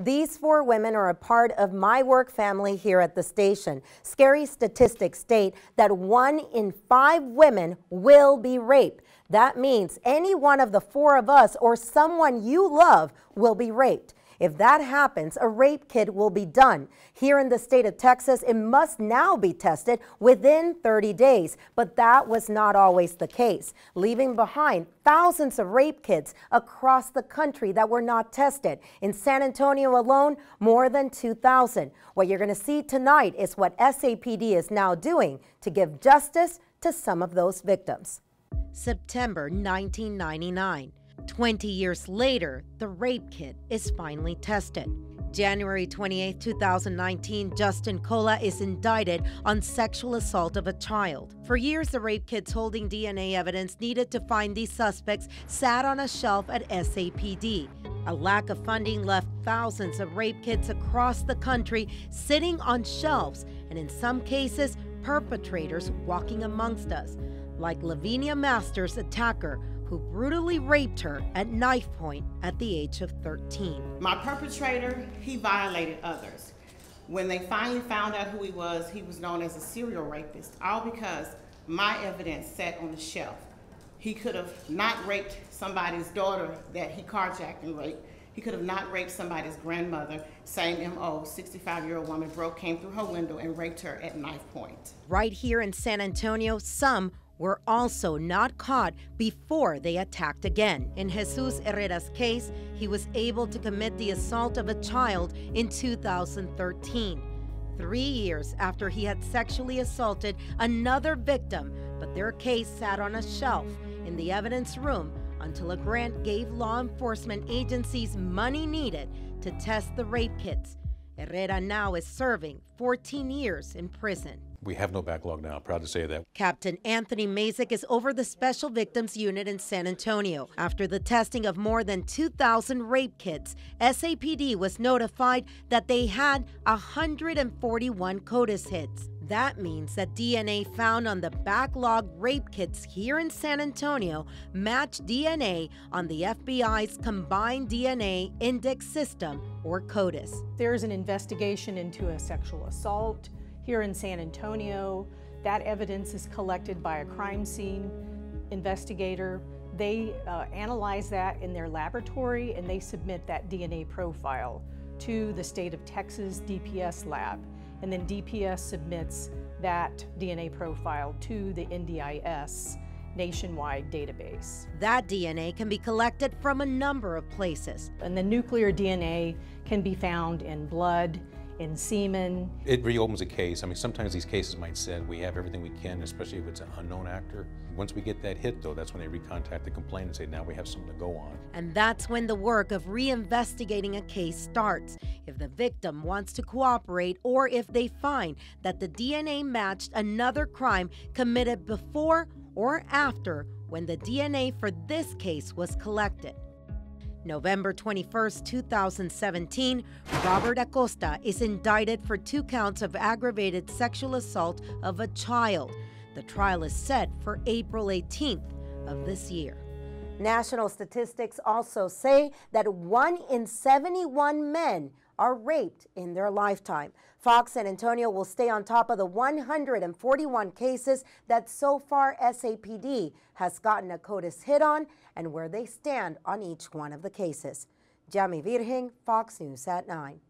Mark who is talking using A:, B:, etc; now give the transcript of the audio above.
A: These 4 women are a part of my work family here at the station. Scary statistics state that 1 in 5 women will be raped. That means any one of the 4 of us or someone you love will be raped. If that happens, a rape kit will be done. Here in the state of Texas, it must now be tested within 30 days, but that was not always the case, leaving behind thousands of rape kits across the country that were not tested. In San Antonio alone, more than 2,000. What you're going to see tonight is what SAPD is now doing to give justice to some of those victims. September 1999. 20 years later, the rape kit is finally tested. January 28, 2019, Justin Cola is indicted on sexual assault of a child. For years, the rape kits holding DNA evidence needed to find these suspects sat on a shelf at SAPD. A lack of funding left thousands of rape kits across the country sitting on shelves, and in some cases, perpetrators walking amongst us, like Lavinia Masters' attacker, who brutally raped her at knife point at the age of 13.
B: My perpetrator, he violated others. When they finally found out who he was known as a serial rapist, all because my evidence sat on the shelf. He could have not raped somebody's daughter that he carjacked and raped. He could have not raped somebody's grandmother. Same MO, 65-year-old woman came through her window and raped her at knife point.
A: Right here in San Antonio, some were also not caught before they attacked again. In Jesus Herrera's case, he was able to commit the assault of a child in 2013, 3 years after he had sexually assaulted another victim, but their case sat on a shelf in the evidence room until a grant gave law enforcement agencies money needed to test the rape kits. Herrera now is serving 14 years in prison.
C: We have no backlog now, proud to say that.
A: Captain Anthony Mazik is over the Special Victims Unit in San Antonio. After the testing of more than 2,000 rape kits, SAPD was notified that they had 141 Codis hits. That means that DNA found on the backlog rape kits here in San Antonio matched DNA on the FBI's Combined DNA Index System, or Codis.
D: There's an investigation into a sexual assault here in San Antonio. That evidence is collected by a crime scene investigator. They analyze that in their laboratory and they submit that DNA profile to the state of Texas DPS lab. And then DPS submits that DNA profile to the NDIS nationwide database.
A: That DNA can be collected from a number of places.
D: And the nuclear DNA can be found in blood, in semen.
C: It reopens a case. I mean, sometimes these cases might say we have everything we can, especially if it's an unknown actor. Once we get that hit, though, that's when they recontact the complainant and say, now we have something to go on.
A: And that's when the work of reinvestigating a case starts. If the victim wants to cooperate or if they find that the DNA matched another crime committed before or after when the DNA for this case was collected. November 21, 2017, Robert Acosta is indicted for 2 counts of aggravated sexual assault of a child. The trial is set for April 18th of this year. National statistics also say that 1 in 71 men are raped in their lifetime. Fox San Antonio will stay on top of the 141 cases that so far SAPD has gotten a Codis hit on and where they stand on each one of the cases. Yami Virgen, Fox News at 9.